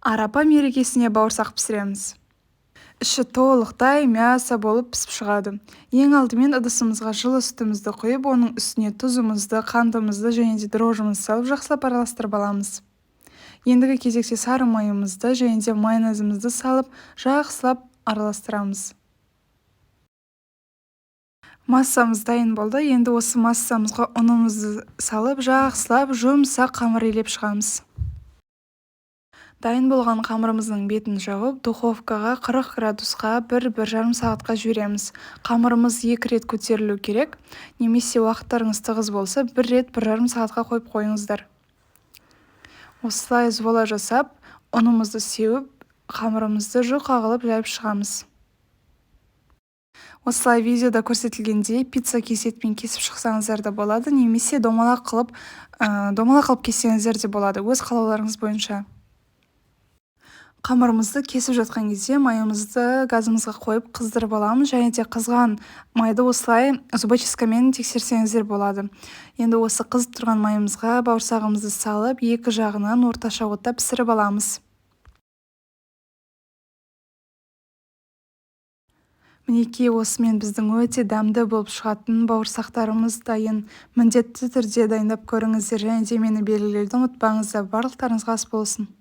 Арапа мерекесіне бауырсақ пісіреміз. Іші толықтай мясо болып пісіп шығады. Ең алдымен ыдысымызға жылы сүтімізді құйып, оның үстіне тұзымызды, қантымызды және де дрожжымызды салып жақсылап араластырып аламыз. Ендігі кезекте сары майымызды және де майонезімізді салып жақсылап араластырамыз. Массамыз дайын болды. Енді осы массамызға ұнымызды салып жақсылап жұмсақ қамыр илеп шығамыз. Дайын болған қамырымыздың бетін жауып, духовкаға 40 градусқа 1-1,5 сағатқа жібереміз. Қамырымыз 2 рет көтерілу керек, немесе уақыттарыңыз тығыз болса 1 рет 1,5 сағатқа қойып қойыңыздар. Осылай звола жасап, ұнымызды сеуіп, қамырымызды жұқа қылып жайып шығамыз. Осылай видеода көрсетілгендей пицца кесетпен кесіп шықсаңыздар да болады, немесе домалақ қылып кессеңіздер де болады, өз қалауларыңыз бойынша. Қамырымызды кесіп жатқан кезде майымызды газымызға қойып қыздырып аламыз, және де қызған майды осылай зубочисткамен тексерсеңіздер болады. Енді осы қызып тұрған майымызға бауырсағымызды салып, екі жағынан орташа отта пісіріп аламыз. Мінекей осымен біздің өте дәмді болып шығатын бауырсақтарымыз дайын. Міндетті түрде дайындап көріңіздер, және де мені белгілеуді ұмытпаңыздар. Барлықтарыңызға ас болсын.